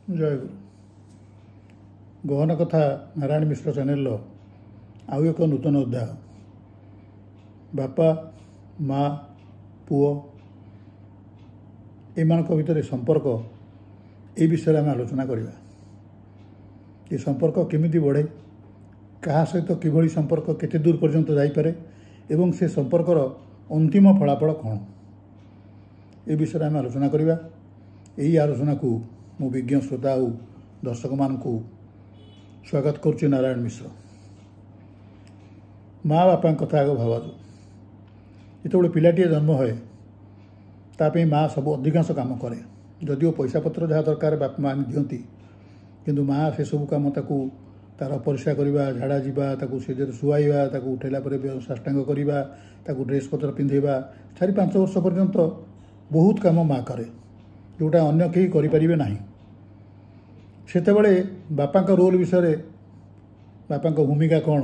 जय गुरु गहन कथा नारायण मिश्र चैनल आउ एक नूतन अध्याय बापा माँ पुओ एमानक भितर संपर्क ए विषय आम आलोचना करवा। ये संपर्क केमिति बढ़े, क्या सहित किभली संपर्क केते दूर पर्यंत जाइपारे एवं से संपर्कर अंतिम फलाफल कौन ए विषय आम आलोचना करवा। यही आलोचना को मु विज्ञ श्रोता और दर्शक मान को स्वागत करुच्ची। नारायण मिश्र माँ बापा कथा आग भावु जो पिलाटे जन्म है ताप माँ सब अधिकांश काम करे, जदिओ पैसा पत्र जहाँ दरकार बाप माँ दिखती किंतु माँ से सब कम तार परिस्रा करवा, झाड़ा जावा, से शुआइवा, उठेला साष्टांग करवा, ड्रेस पत्र पिंधेवा 4-5 वर्ष पर्यंत बहुत काम माँ करे जोटा अन्य कहीं करें ना। सेतेबेले बापा रोल विषय बापा भूमिका कौन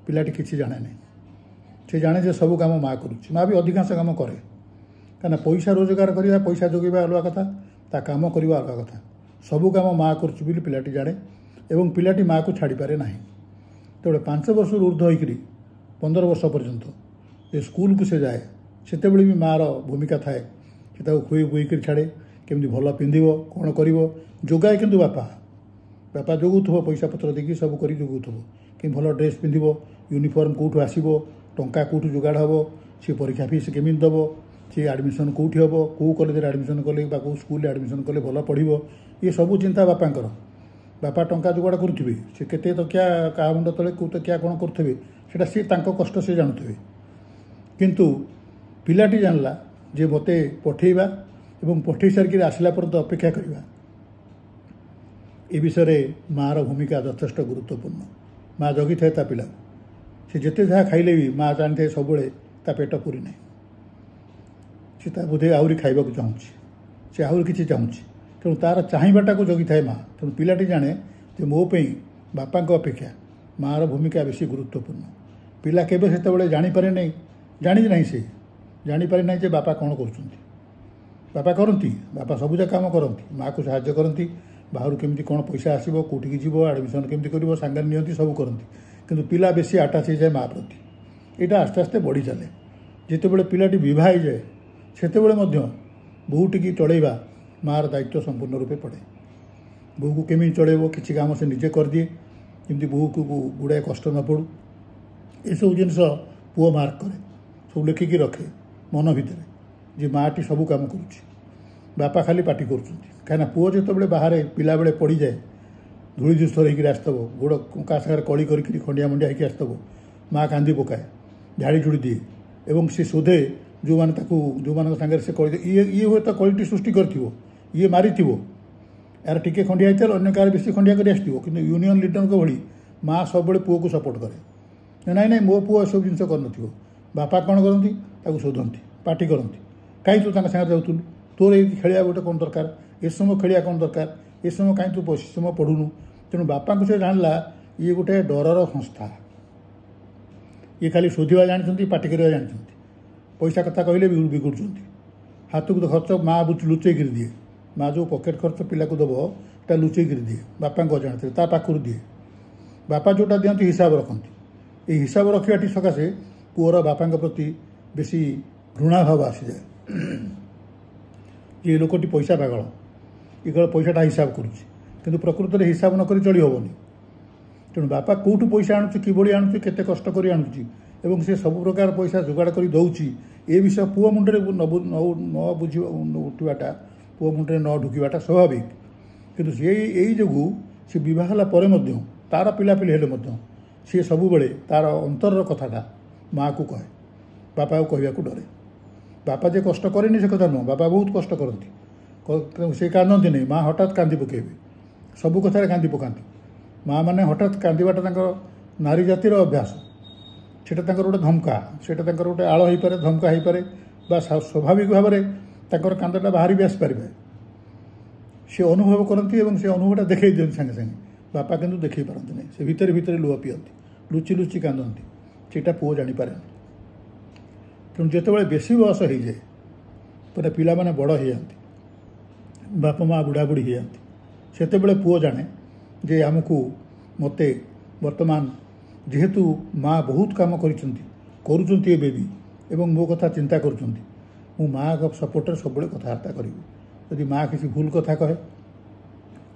पिलाटी किसी जाने नहीं। से जाने जे सब काम माँ करुच्ची, माँ भी अधिकांश काम करे कहीं पैसा रोजगार करवा, पैसा जोगेवा अलग कथा, ता काम करवा अलग कथा, सबू काम माँ करुच्ची बोली पिलाटी जाने एवं पिलाटी माँ को छाड़ी पारे ना। तो 5 वर्ष ऊर्ध होकर 15 वर्ष पर्यंत जो स्कूल को से जाए सेते भी माँ भूमिका थाए, से खुई बुईक छाड़े, केमती भल पिंधिब कौन कर जोगाए किंतु बापा जोगुव पैसा पत्र देखिए सब कर जोगुव कि भल ड्रेस पिंधिब, यूनिफॉर्म कौटू आसब, टंका कौटू जोगाड़ हम, सी परीक्षा फीस केमी दब, सी आडमिशन कौटी हम, कौ कॉलेज आडमिशन कले कौ स्कूल आडमिशन कले भल पढ़, ये सब चिंता बापांकर। बापा टंका जोगाड़ करुवे से केते तो क्या क्या मुंड तले कौ तो क्या कौन करुवे से सी कष्ट से जानुवे, किंतु पिलाटी जानला जे मते पठेबा एवं पठे सारिक आसला पर्यंत अपेक्षा करवा। ए विषय माँ भूमिका यथेष्ट गुरुत्वपूर्ण। माँ जगी थाए ता पिला से जिते जहाँ खाइले भी माँ जानी थाए सब पेट पूरी ना, से बोधे आहरी खाइबा चाहूँ, से आहरी किसी चाहूँ, तेणु तार चाहवाटा को जगी थाए माँ। तेणु पिलाटी जाने जे मोपाई बापा अपेक्षा माँ भूमिका बेसी गुरुत्वपूर्ण। पिला केबे सेतेबेले जानीपारे नहीं, जानी ना से जानीपारे ना जे बापा कौन कर बापा करती, बापा सबुजा काम करती, माँ को साहाय्य करती, बाहर केमी कौन पैसा आसो, कौटिकी जीव, आडमिशन केमी कर सांगे नियंती सब करती, किंतु पिला बेसी आटाच हो जाए माँ प्रति। यहाँ आस्ते आस्ते बढ़ी चले जितेबले पिलाटी बह जाए सेतेबले बहुटी चलैवा मार दायित्व संपूर्ण रूपे पड़े। बहू को केमी चलैब किसी काम से निजे कर दिए जमी बहू को गुड़ाए कष्ट न पड़ू, ये सब जिनस पुओ मार्क करे सब लिखिकी रखे मन भितर जे माटी सबू काम करुच्ची, बापा खाली पार्टी कहीं पुओ जो बाहर पिला बेले पड़ जाए धूली दुस्तर होकर आसतब, गोड़ का सागर कली कर खंडिया मंडिया होकर आसतब, माँ कांदी पकाए, झाड़ी झुड़ी दिए एवं सी शोधे जो मैंने जो मान सागर से कली ये हुए तो कलिटी सृष्टि कर ये मारी यार टिके खंडिया होता है, अन्य कार बेसी खंडिया कर कि यूनियन लीडर को भली माँ सब पुओ को सपोर्ट करे ना ना मो पुओ सब जिन कर बापा कौन करती शोधती पार्टी करती कहीं तू सागर जाऊँ तोर ये खेलिया गोटे कौन दरकार, ए समय खेलिया कौन दरकार, ए समय कहीं तू समय पढ़ुनु। तेणु बापा को से जानला ये गोटे डरर संस्था, ये खाली शोधा जानते पार्टी करवा जानते, पैसा कथा कहले बिगुड़ हाथ को तो खर्च माँ लुचेक दिए, माँ जो पकेट खर्च पिला को दब लुचेक दिए, बापा को जानते पाखर दिए, बापा जोटा दिखती हिसाब रखती, ये हिसाब रखाटी सकाशे पुअर बापा प्रति बेसी घृणा भाव आसी जाए। ये लोकटी पैसा पागल, ये केवल पैसाटा हिसाब करुच्ची किंतु प्रकृत में हिसाब नक चली हेनी। तेणु बापा कौटू पैसा आणुची, किभली आणुची, केते कष्ट करी आणुची एवं से सब प्रकार पैसा जोगाड़ कर दौची, ए विषय पुओ मुंडे न बुझ उठाटा पुओ मुंडे न ढुकवाटा स्वाभाविक। किंतु यही जो सी बहला तार पिलापिली हेले सी सब बेले तार अंतर कथाटा माँ को कहे, बापा को कहवाक डरे। बापा जे कष्ट करे से कथा नुह, बापा बहुत कष्ट करती, से कांदती नहीं, माँ हठात कांदी पकेबे, सबू कथार कांदी पकाती। माँ मैंने हठात कांदवाटा नारी जातिर अभ्यास, से गोटे धमका, से गोटे आड़ हो पारे, धमका हो पारे, स्वाभाविक भाव में कांदटा बाहरी भी आसपारे, से अनुभव करती और से अनुभवटा देखई दिखती सागे सागे। बापा किंतु देखई पारती नहीं, से भितर भितर लुह पियती, लुचि लुचि कांदती, सेटा पुओ जानीपारे। तेणु जिते बेसी बयस हो जाए पे पिला माने बड़ हो जाती, बापा माँ बुढ़ा बुढ़ी हो जाती, ସେତେବେଳେ ପୁଅ ଜାଣେ ଯେ ଆମକୁ ମୋତେ ବର୍ତ୍ତମାନ ଯେହେତୁ ମା ବହୁତ କାମ କରୁଛନ୍ତି ଏବେ ବି ଏବଂ ମୋ କଥା ଚିନ୍ତା କରୁଛନ୍ତି, ମୁଁ ମାଆଙ୍କ ସପୋର୍ଟରେ ସବୁବେଳେ କଥାବାର୍ତ୍ତା କରିବି। ଯଦି ମା କିଛି ଭୁଲ କଥା କହେ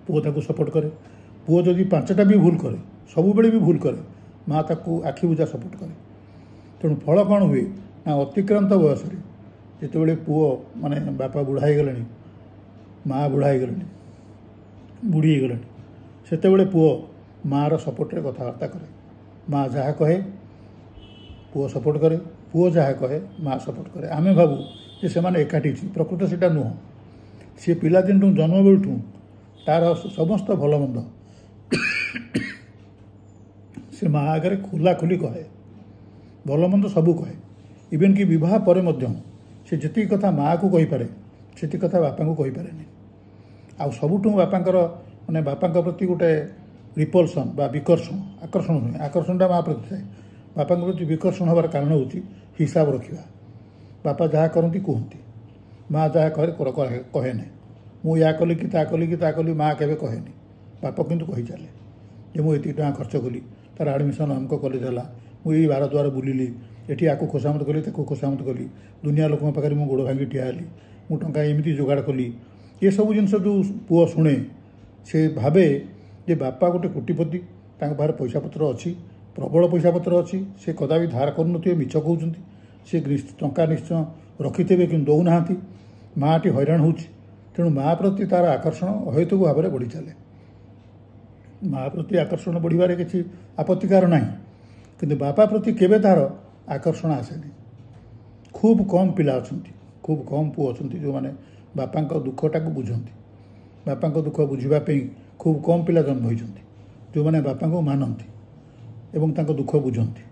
ପୁଅ ତାକୁ ସପୋର୍ଟ କରେ, ପୁଅ ଯଦି 5ଟା ବି ଭୁଲ କରେ, ସବୁବେଳେ ବି ଭୁଲ କରେ, ମା ତାକୁ ଆଖି ବୁଜା ସପୋର୍ଟ କରେ। ତେଣୁ ଫଳ କ'ଣ ହୁଏ ନା ଅତିକ୍ରାନ୍ତ ବୟସରେ ଯେତେବେଳେ ପୁଅ ମାନେ ବାପା ବୁଢ଼ା ହେଇଗଲେଣି, ମା ବୁଢ଼ା ହେଇଗଲେଣି, ବୁଢ଼ୀ ହେଇଗଲେଣି, ସେତେବେଳେ ପୁଅ ମାଆର ସପୋର୍ଟରେ କଥାବାର୍ତ୍ତା କରେ। ମା ଯାହା କହେ ପୁଅ ସପୋର୍ଟ କରେ, ପୁଅ ଯାହା କହେ ମା ସପୋର୍ଟ କରେ। ଆମେ ଭାବୁ ଯେ ସେମାନେ ଏକାଠି ଅଛି, ପ୍ରକୃତ ସେଇଟା ନୁହଁ। ସେ ପିଲାଦିନଠୁ ଜନ୍ମ ବେଳଠୁ ତାର ସମସ୍ତ ଭଲ ମନ୍ଦ ସେ ମା ଆଗରେ ଖୋଲାଖୋଲି କହେ, ଭଲ ମନ୍ଦ ସବୁ କହେ। ଇଭେନ୍ କି ବିବାହ ପରେ ମଧ୍ୟ ସେ ଯେତିକି କଥା ମାଆକୁ କହିପାରେ ସେତିକି କଥା ବାପାଙ୍କୁ କହିପାରେନି। ଆଉ ସବୁଠୁ ବାପାଙ୍କର ମାନେ ବାପାଙ୍କ ପ୍ରତି ଗୋଟେ ରିପଲସନ୍ ବା ବିକର୍ଷଣ, ଆକର୍ଷଣ ନୁହେଁ, ଆକର୍ଷଣଟା ମା ପ୍ରତି ଥାଏ। ବାପାଙ୍କ ପ୍ରତି ବିକର୍ଷଣ ହେବାର କାରଣ ହେଉଛି ହିସାବ ରଖିବା। ବାପା ଯାହା କରନ୍ତି କୁହନ୍ତି, ମା ଯାହା କହେ ନାହିଁ। ମୁଁ ୟା କଲି କି ତା କଲି କି ତା କଲି, ମା କେବେ କହେନି। ବାପା କିନ୍ତୁ କହି ଚାଲେ ଯେ ମୁଁ ଏତିକି ଟଙ୍କା ଖର୍ଚ୍ଚ କଲି, ତାର ଆଡ଼ମିସନ୍ ଅମୁକ କଲେଜ ହେଲା, ମୁଁ ଏଇ ବାର ଦ୍ୱାର ବୁଲିଲି, ଏଠି ଆକୁ ଖୋସାମତ କଲି, ତାକୁ ଖୋସାମତ କଲି, ଦୁନିଆ ଲୋକଙ୍କ ପାଖରେ ମୁଁ ଗୋଡ଼ ଭାଙ୍ଗି ଠିଆ ହେଲି, ମୁଁ ଟଙ୍କା ଏମିତି ଯୋଗାଡ଼ କଲି। ଏସବୁ ଜିନିଷ ଯେଉଁ ପୁଅ ଶୁଣେ ସେ ଭାବେ ଯେ ବାପା ଗୋଟେ କୋଟିପତି, ତାଙ୍କ ପାଖରେ ପଇସା ପତ୍ର ଅଛି, ପ୍ରବଳ ପଇସା ପତ୍ର ଅଛି, ସେ କଦାପି ଧାର କରୁନଥିବେ, ମିଛ କହୁଛନ୍ତି, ସେ ଟଙ୍କା ନିଶ୍ଚୟ ରଖିଥିବେ କିନ୍ତୁ ଦେଉନାହାନ୍ତି, ମାଆଟି ହଇରାଣ ହେଉଛି। ତେଣୁ ମା ପ୍ରତି ତାର ଆକର୍ଷଣ ଅହେତୁକ ଭାବରେ ବଢ଼ି ଚାଲେ। ମା ପ୍ରତି ଆକର୍ଷଣ ବଢ଼ିବାରେ କିଛି ଆପତ୍ତିକାର ନାହିଁ, କିନ୍ତୁ ବାପା ପ୍ରତି କେବେ ତାର ଆକର୍ଷଣ ଆସେନି। ଖୁବ୍ କମ୍ ପିଲା ଅଛନ୍ତି, ଖୁବ୍ କମ୍ ପୁଅ ଅଛନ୍ତି ଯେଉଁମାନେ ବାପାଙ୍କ ଦୁଃଖଟାକୁ ବୁଝନ୍ତି। ବାପାଙ୍କ ଦୁଃଖ ବୁଝିବା ପାଇଁ ଖୁବ୍ କମ୍ ପିଲା ଜନ୍ମ ହୋଇଛନ୍ତି ଯେଉଁମାନେ ବାପାଙ୍କୁ ମାନନ୍ତି ଏବଂ ତାଙ୍କ ଦୁଃଖ ବୁଝନ୍ତି।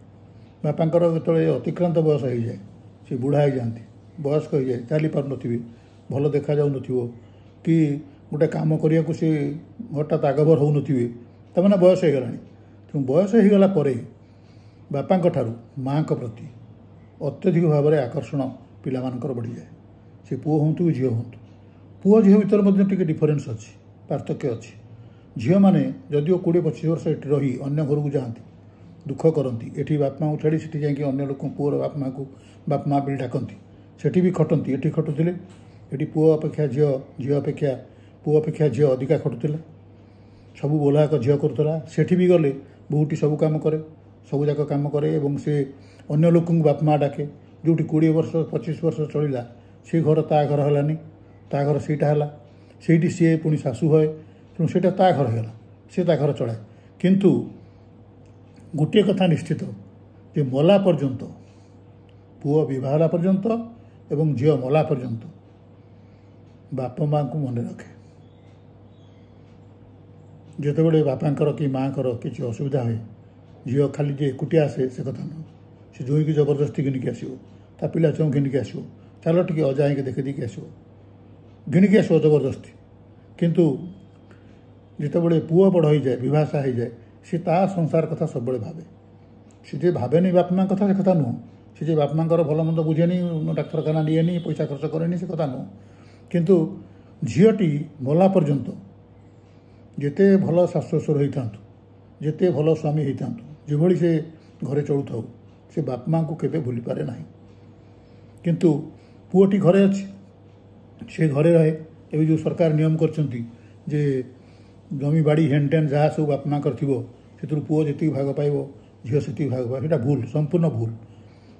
ବାପାଙ୍କର ଯେତେବେଳେ ଅତିକ୍ରାନ୍ତ ବୟସ ହେଇଯାଏ, ସେ ବୁଢ଼ା ହେଇଯାଆନ୍ତି, ବୟସ୍କ ହେଇଯାଏ, ଚାଲିପାରୁନଥିବେ, ଭଲ ଦେଖାଯାଉନଥିବ କି ଗୋଟେ କାମ କରିବାକୁ ସେ ହଠାତ୍ ଆଗଭର ହେଉନଥିବେ, ତାମାନେ ବୟସ ହେଇଗଲାଣି। ତେଣୁ ବୟସ ହେଇଗଲା ପରେ ବାପାଙ୍କ ଠାରୁ ମାଆଙ୍କ ପ୍ରତି ଅତ୍ୟଧିକ ଭାବରେ ଆକର୍ଷଣ ପିଲାମାନଙ୍କର ବଢ଼ିଯାଏ। ସେ ପୁଅ ହୁଅନ୍ତୁ କି ଝିଅ ହୁଅନ୍ତୁ। ପୁଅ ଝିଅ ଭିତରେ ମଧ୍ୟ ଟିକେ ଡିଫରେନ୍ସ ଅଛି, ପାର୍ଥକ୍ୟ ଅଛି। ଝିଅମାନେ ଯଦିଓ 20-25 ବର୍ଷ ଏଠି ରହି ଅନ୍ୟ ଘରକୁ ଯାଆନ୍ତି, ଦୁଃଖ କରନ୍ତି, ଏଠି ବାପା ମାଆଙ୍କୁ ଛାଡ଼ି ସେଠି ଯାଇକି ଅନ୍ୟ ଲୋକ ପୁଅର ବାପା ମାଆକୁ ବାପା ମାଆ ବୋଲି ଡାକନ୍ତି, ସେଠି ବି ଖଟନ୍ତି। ଏଠି ଖଟୁଥିଲେ, ଏଠି ପୁଅ ଅପେକ୍ଷା ଝିଅ, ଝିଅ ଅପେକ୍ଷା ପୁଅ ଅପେକ୍ଷା ଝିଅ ଅଧିକା ଖଟୁଥିଲେ, ସବୁ ବୋଲାକ ଝିଅ କରୁଥିଲା। ସେଠି ବି ଗଲେ ବୋହୂଟି ସବୁ କାମ କରେ, ସବୁଯାକ କାମ କରେ ଏବଂ ସେ ଅନ୍ୟ ଲୋକଙ୍କୁ ବାପା ମାଆ ଡାକେ। ଯେଉଁଠି 20 ବର୍ଷ 25 ବର୍ଷ ଚଳିଲା, ସେ ଘର ତା ଘର ହେଲାନି, ତା ଘର ସେଇଟା ହେଲା, ସେଇଠି ସିଏ ପୁଣି ଶାଶୁ ହୁଏ, ତେଣୁ ସେଇଟା ତା ଘର ହେଇଗଲା, ସେ ତା ଘର ଚଳାଏ। କିନ୍ତୁ ଗୋଟିଏ କଥା ନିଶ୍ଚିତ ଯେ ମଲା ପର୍ଯ୍ୟନ୍ତ, ପୁଅ ବିବାହ ହେଲା ପର୍ଯ୍ୟନ୍ତ ଏବଂ ଝିଅ ମଲା ପର୍ଯ୍ୟନ୍ତ ବାପା ମାଆଙ୍କୁ ମନେ ରଖେ। ଯେତେବେଳେ ବାପାଙ୍କର କି ମାଆଙ୍କର କିଛି ଅସୁବିଧା ହୁଏ, ଝିଅ ଖାଲି ଯେ ଏକୁଟିଆ ଆସେ ସେ କଥା ନୁହଁ, ସେ ଜୋଇଁକି ଜବରଦସ୍ତି ଘିନିକି ଆସିବ, ତା ପିଲା ଛୁଆଙ୍କୁ ଘିନିକି ଆସିବ, ଚାଲ ଟିକେ ଅଜା ଆଈକି ଦେଖିଦେଇକି ଆସିବ, ଘିନିକି ଆସିବ ଜବରଦସ୍ତି। କିନ୍ତୁ ଯେତେବେଳେ ପୁଅ ବଡ଼ ହୋଇଯାଏ, ବିବାହ ହେଇଯାଏ, ସେ ତା ସଂସାର କଥା ସବୁବେଳେ ଭାବେ। ସେ ଯେ ଭାବେନି ବାପା ମାଆଙ୍କ କଥା, ସେ କଥା ନୁହଁ। ସେ ଯେ ବାପା ମାଆଙ୍କର ଭଲ ମନ୍ଦ ବୁଝେନି, ଡାକ୍ତରଖାନା ନିଏନି, ପଇସା ଖର୍ଚ୍ଚ କରେନି, ସେ କଥା ନୁହଁ। କିନ୍ତୁ ଝିଅଟି ମଲା ପର୍ଯ୍ୟନ୍ତ ଯେତେ ଭଲ ଶାଶୁ ଶ୍ୱଶୁର ହେଇଥାନ୍ତୁ, ଯେତେ ଭଲ ସ୍ୱାମୀ ହେଇଥାନ୍ତୁ, ଯେଭଳି ସେ ଘରେ ଚଳୁଥାଉ, ସେ ବାପା ମାଆଙ୍କୁ କେବେ ଭୁଲିପାରେ ନାହିଁ। କିନ୍ତୁ ପୁଅଟି ଘରେ ଅଛି, ସେ ଘରେ ରହେ। ଏବେ ଯେଉଁ ସରକାର ନିୟମ କରିଛନ୍ତି ଯେ ଜମି ବାଡ଼ି ହେନ୍ ଟେନ୍ ଯାହା ସବୁ ବାପା ମାଆଙ୍କର ଥିବ, ସେଥିରୁ ପୁଅ ଯେତିକି ଭାଗ ପାଇବ, ଝିଅ ସେତିକି ଭାଗ ପାଇବ, ସେଇଟା ଭୁଲ, ସମ୍ପୂର୍ଣ୍ଣ ଭୁଲ।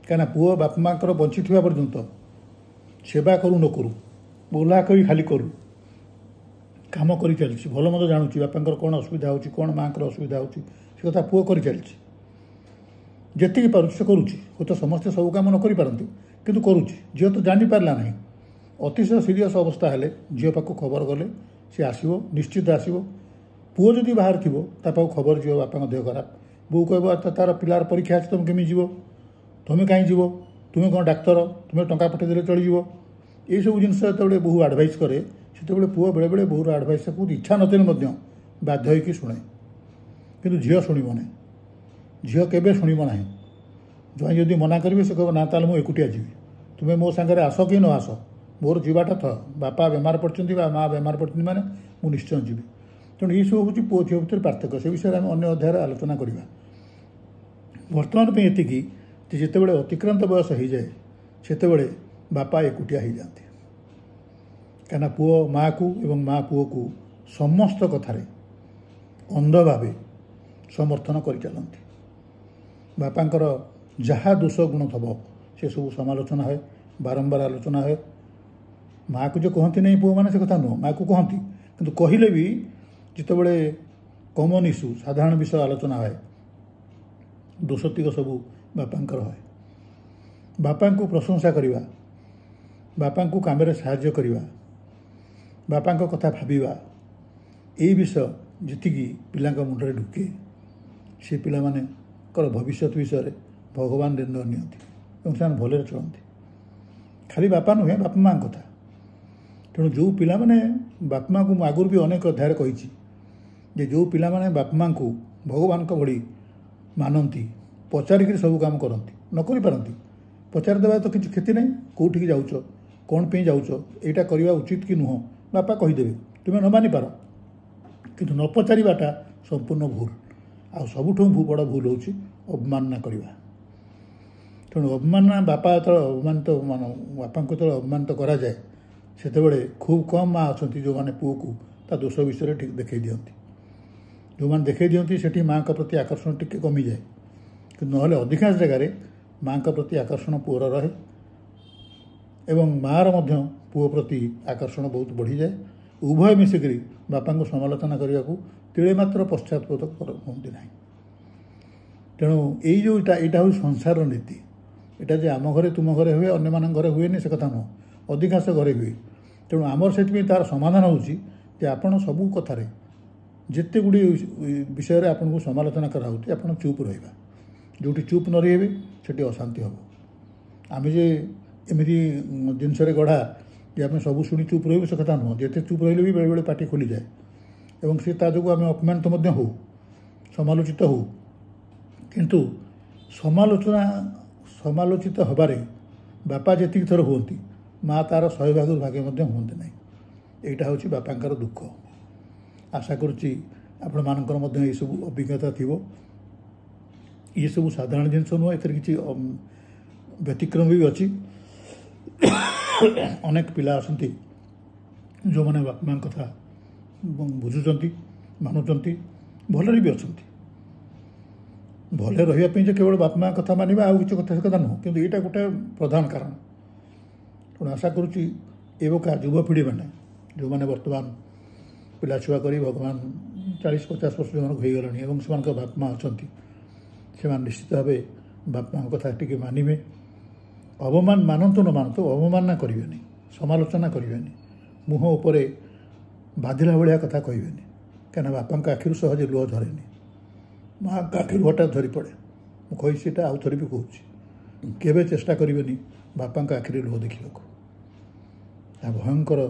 କାହିଁକିନା ପୁଅ ବାପା ମାଆଙ୍କର ବଞ୍ଚିଥିବା ପର୍ଯ୍ୟନ୍ତ ସେବା କରୁ ନ କରୁ, ବୋଲା କହି ଖାଲି କରୁ, କାମ କରିଚାଲିଛି, ଭଲ ମନ୍ଦ ଜାଣୁଛି, ବାପାଙ୍କର କ'ଣ ଅସୁବିଧା ହେଉଛି, କ'ଣ ମାଆଙ୍କର ଅସୁବିଧା ହେଉଛି, ସେ କଥା ପୁଅ କରିଚାଲିଛି। ଯେତିକି ପାରୁଛି ସେ କରୁଛି। ହୁଏତ ସମସ୍ତେ ସବୁ କାମ ନ କରିପାରନ୍ତି, କିନ୍ତୁ କରୁଛି। ଝିଅ ତ ଜାଣିପାରିଲା ନାହିଁ। ଅତିଶୟ ସିରିୟସ୍ ଅବସ୍ଥା ହେଲେ ଝିଅ ପାଖକୁ ଖବର ଗଲେ ସେ ଆସିବ, ନିଶ୍ଚିତ ଆସିବ। ପୁଅ ଯଦି ବାହାରେ ଥିବ, ତା ପାଖକୁ ଖବର ଯିବ ବାପାଙ୍କ ଦେହ ଖରାପ, ବୋଉ କହିବ ତାର ପିଲାର ପରୀକ୍ଷା ଅଛି, ତୁମେ କେମିତି ଯିବ, ତୁମେ କାହିଁ ଯିବ, ତୁମେ କ'ଣ ଡାକ୍ତର, ତୁମେ ଟଙ୍କା ପଠାଇଦେଲେ ଚଳିଯିବ। ଏଇସବୁ ଜିନିଷ ଯେତେବେଳେ ବୋହୂ ଆଡ଼ଭାଇସ୍ କରେ, ସେତେବେଳେ ପୁଅ ବେଳେବେଳେ ବୋହୂର ଆଡ଼ଭାଇସ୍କୁ ଇଚ୍ଛା ନଥିଲେ ମଧ୍ୟ ବାଧ୍ୟ ହୋଇକି ଶୁଣେ। କିନ୍ତୁ ଝିଅ ଶୁଣିବ ନାହିଁ, ଝିଅ କେବେ ଶୁଣିବ ନାହିଁ। ଜ୍ୱାଇଁ ଯଦି ମନା କରିବେ, ସେ କହିବ ନା ତାହେଲେ ମୁଁ ଏକୁଟିଆ ଯିବି, ତୁମେ ମୋ ସାଙ୍ଗରେ ଆସ କି ନ ଆସ, ମୋର ଯିବାଟା ଥ, ବାପା ବେମାର ପଡ଼ିଛନ୍ତି ବା ମା ବେମାର ପଡ଼ିଛନ୍ତି ମାନେ ମୁଁ ନିଶ୍ଚୟ ଯିବି। ତେଣୁ ଏସବୁ ହେଉଛି ପୁଅ ଝିଅ ଭିତରେ ପାର୍ଥକ୍ୟ। ସେ ବିଷୟରେ ଆମେ ଅନ୍ୟ ଅଧ୍ୟାୟରେ ଆଲୋଚନା କରିବା। ବର୍ତ୍ତମାନ ପାଇଁ ଏତିକି ଯେ ଯେତେବେଳେ ଅତିକ୍ରାନ୍ତ ବୟସ ହୋଇଯାଏ ସେତେବେଳେ ବାପା ଏକୁଟିଆ ହୋଇଯାଆନ୍ତି। କାହିଁକିନା ପୁଅ ମାଆକୁ ଏବଂ ମା ପୁଅକୁ ସମସ୍ତ କଥାରେ ଅନ୍ଧ ଭାବେ ସମର୍ଥନ କରିଚାଲନ୍ତି। ବାପାଙ୍କର ଯାହା ଦୋଷ ଗୁଣ ଥିବ ସେସବୁ ସମାଲୋଚନା ହୁଏ, ବାରମ୍ବାର ଆଲୋଚନା ହୁଏ। ମାଆକୁ ଯେ କହନ୍ତି ନାହିଁ ପୁଅମାନେ ସେ କଥା ନୁହଁ, ମାଆକୁ କହନ୍ତି, କିନ୍ତୁ କହିଲେ ବି ଯେତେବେଳେ କମନ୍ ଇସ୍ୟୁ ସାଧାରଣ ବିଷୟ ଆଲୋଚନା ହୁଏ ଦୋଷତିକ ସବୁ ବାପାଙ୍କର ହୁଏ। ବାପାଙ୍କୁ ପ୍ରଶଂସା କରିବା, ବାପାଙ୍କୁ କାମରେ ସାହାଯ୍ୟ କରିବା, ବାପାଙ୍କ କଥା ଭାବିବା, ଏଇ ବିଷୟ ଯେତିକି ପିଲାଙ୍କ ମୁଣ୍ଡରେ ଢୁକେ ସେ ପିଲାମାନଙ୍କର ଭବିଷ୍ୟତ ବିଷୟରେ ଭଗବାନ ନିର୍ଣ୍ଣୟ ନିଅନ୍ତି ଏବଂ ସେମାନେ ଭଲରେ ଚଳନ୍ତି। ଖାଲି ବାପା ନୁହେଁ, ବାପା ମାଆଙ୍କ କଥା। ତେଣୁ ଯେଉଁ ପିଲାମାନେ ବାପା ମାଆଙ୍କୁ ମୁଁ ଆଗରୁ ବି ଅନେକ ଅଧ୍ୟାୟରେ କହିଛି ଯେ ଯେଉଁ ପିଲାମାନେ ବାପା ମାଆଙ୍କୁ ଭଗବାନଙ୍କ ଭଳି ମାନନ୍ତି, ପଚାରିକିରି ସବୁ କାମ କରନ୍ତି, ନ କରିପାରନ୍ତି ପଚାରି ଦେବା ତ କିଛି କ୍ଷତି ନାହିଁ। କେଉଁଠିକି ଯାଉଛ, କ'ଣ ପାଇଁ ଯାଉଛ, ଏଇଟା କରିବା ଉଚିତ କି ନୁହଁ, ବାପା କହିଦେବେ, ତୁମେ ନ ମାନିପାର। କିନ୍ତୁ ନ ପଚାରିବାଟା ସମ୍ପୂର୍ଣ୍ଣ ଭୁଲ। ଆଉ ସବୁଠୁ ବଡ଼ ଭୁଲ ହେଉଛି ଅବମାନନା କରିବା। ତେଣୁ ଅବମାନନା ବାପା ଯେତେବେଳେ ବାପାଙ୍କୁ ଯେତେବେଳେ ଅବମାନିତ କରାଯାଏ ସେତେବେଳେ ଖୁବ୍ କମ୍ ମା' ଅଛନ୍ତି ଯେଉଁମାନେ ପୁଅକୁ ତା ଦୋଷ ବିଷୟରେ ଠିକ୍ ଦେଖାଇ ଦିଅନ୍ତି। ଯେଉଁମାନେ ଦେଖାଇ ଦିଅନ୍ତି ସେଠି ମାଆଙ୍କ ପ୍ରତି ଆକର୍ଷଣ ଟିକେ କମିଯାଏ, କିନ୍ତୁ ନହେଲେ ଅଧିକାଂଶ ଜାଗାରେ ମାଆଙ୍କ ପ୍ରତି ଆକର୍ଷଣ ପୁଅର ରହେ ଏବଂ ମାଆର ମଧ୍ୟ ପୁଅ ପ୍ରତି ଆକର୍ଷଣ ବହୁତ ବଢ଼ିଯାଏ। ଉଭୟ ମିଶିକରି ବାପାଙ୍କୁ ସମାଲୋଚନା କରିବାକୁ ତିଳେ ମାତ୍ର ପଶ୍ଚାତପଦ ହୁଅନ୍ତି ନାହିଁ। ତେଣୁ ଏଇ ଯେଉଁଟା ଏଇଟା ହେଉଛି ସଂସାରର ନୀତି। ଏଇଟା ଯେ ଆମ ଘରେ ତୁମ ଘରେ ହୁଏ, ଅନ୍ୟମାନଙ୍କ ଘରେ ହୁଏନି ସେ କଥା ନୁହଁ, ଅଧିକାଂଶ ଘରେ ହୁଏ। ତେଣୁ ଆମର ସେଥିପାଇଁ ତା'ର ସମାଧାନ ହେଉଛି ଯେ ଆପଣ ସବୁ କଥାରେ ଯେତେ ଗୁଡ଼ିଏ ବିଷୟରେ ଆପଣଙ୍କୁ ସମାଲୋଚନା କରାହେଉଛି ଆପଣ ଚୁପ୍ ରହିବା। ଯେଉଁଠି ଚୁପ୍ ନ ରହିବେ ସେଠି ଅଶାନ୍ତି ହେବ। ଆମେ ଯେ ଏମିତି ଜିନିଷରେ ଗଢ଼ା ଯେ ଆମେ ସବୁ ଶୁଣି ଚୁପ୍ ରହିବୁ ସେ କଥା ନୁହଁ। ଯେତେ ଚୁପ୍ ରହିଲେ ବି ବେଳେବେଳେ ପାଟି ଖୋଲିଯାଏ ଏବଂ ସେ ତା ଯୋଗୁଁ ଆମେ ଅପମାନିତ ମଧ୍ୟ ହେଉ, ସମାଲୋଚିତ ହେଉ। କିନ୍ତୁ ସମାଲୋଚିତ ହେବାରେ ବାପା ଯେତିକି ଥର ହୁଅନ୍ତି ମା' ତା'ର 100 ଭାଗରୁ ଭାଗେ ମଧ୍ୟ ହୁଅନ୍ତି ନାହିଁ। ଏଇଟା ହେଉଛି ବାପାଙ୍କର ଦୁଃଖ। ଆଶା କରୁଛି ଆପଣମାନଙ୍କର ମଧ୍ୟ ଏସବୁ ଅଭିଜ୍ଞତା ଥିବ। ଏସବୁ ସାଧାରଣ ଜିନିଷ ନୁହଁ, ଏଥିରେ କିଛି ବ୍ୟତିକ୍ରମ ବି ଅଛି। ଅନେକ ପିଲା ଅଛନ୍ତି ଯେଉଁମାନେ ବାପା ମାଆଙ୍କ କଥା ବୁଝୁଛନ୍ତି, ମାନୁଛନ୍ତି, ଭଲରେ ବି ଅଛନ୍ତି। ଭଲରେ ରହିବା ପାଇଁ ଯେ କେବଳ ବାପା ମାଆ କଥା ମାନିବା ଆଉ କିଛି କଥା ସେ କଥା ନୁହଁ, କିନ୍ତୁ ଏଇଟା ଗୋଟେ ପ୍ରଧାନ କାରଣ। ତେଣୁ ଆଶା କରୁଛି ଏବେକା ଯୁବପିଢ଼ିମାନେ ଯେଉଁମାନେ ବର୍ତ୍ତମାନ ପିଲାଛୁଆ କରି ଭଗବାନ 40-50 ବର୍ଷ ଯେଉଁମାନଙ୍କୁ ହୋଇଗଲେଣି ଏବଂ ସେମାନଙ୍କ ବାପା ମାଆ ଅଛନ୍ତି ସେମାନେ ନିଶ୍ଚିତ ଭାବେ ବାପା ମାଆଙ୍କ କଥା ଟିକେ ମାନିବେ। ମାନନ୍ତୁ ନ ମାନନ୍ତୁ ଅବମାନନା କରିବେନି, ସମାଲୋଚନା କରିବେନି, ମୁହଁ ଉପରେ ବାଧିଲା ଭଳିଆ କଥା କହିବେନି। କାହିଁକିନା ବାପାଙ୍କ ଆଖିରୁ ସହଜେ ଲୁହ ଝରେନି, ମାଆଙ୍କ ଆଖିରୁ ହଠାତ୍ ଝରି ପଡ଼େ। ମୁଁ କହିଛି ସେଇଟା ଆଉ ଥରେ ବି କହୁଛି, କେବେ ଚେଷ୍ଟା କରିବେନି ବାପାଙ୍କ ଆଖିରେ ଲୁହ ଦେଖିବାକୁ। ଏହା ଭୟଙ୍କର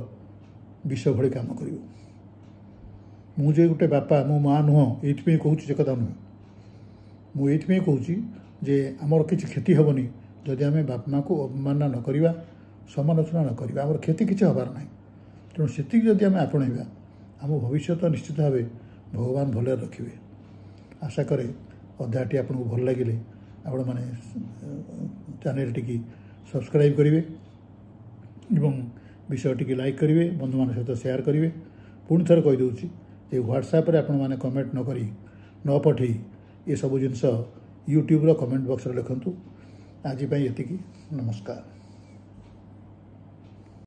ବିଷ ଭଳି କାମ କରିବ। ମୁଁ ଯେ ଗୋଟେ ବାପା, ମୋ ମାଆ ନୁହଁ ଏଇଥିପାଇଁ କହୁଛି ସେ କଥା ନୁହେଁ। ମୁଁ ଏଇଥିପାଇଁ କହୁଛି ଯେ ଆମର କିଛି କ୍ଷତି ହେବନି ଯଦି ଆମେ ବାପା ମାଆକୁ ଅବମାନନା ନ କରିବା, ସମାଲୋଚନା ନ କରିବା। ଆମର କ୍ଷତି କିଛି ହେବାର ନାହିଁ। ତେଣୁ ସେତିକି ଯଦି ଆମେ ଆପଣେଇବା ଆମ ଭବିଷ୍ୟତ ନିଶ୍ଚିତ ଭାବେ ଭଗବାନ ଭଲରେ ରଖିବେ। ଆଶା କରେ ଅଧ୍ୟାୟଟି ଆପଣଙ୍କୁ ଭଲ ଲାଗିଲେ ଆପଣମାନେ ଚ୍ୟାନେଲଟିକି ସବସ୍କ୍ରାଇବ୍ କରିବେ ଏବଂ ବିଷୟଟିକି ଲାଇକ୍ କରିବେ, ବନ୍ଧୁମାନଙ୍କ ସହିତ ସେୟାର କରିବେ। ପୁଣି ଥରେ କହିଦେଉଛି ଯେ ହ୍ୱାଟ୍ସଆପ୍ରେ ଆପଣମାନେ କମେଣ୍ଟ ନ କରି ନ ପଠାଇ ଏସବୁ ଜିନିଷ ୟୁଟ୍ୟୁବ୍ର କମେଣ୍ଟ ବକ୍ସରେ ଲେଖନ୍ତୁ। ଆଜି ପାଇଁ ଏତିକି, ନମସ୍କାର।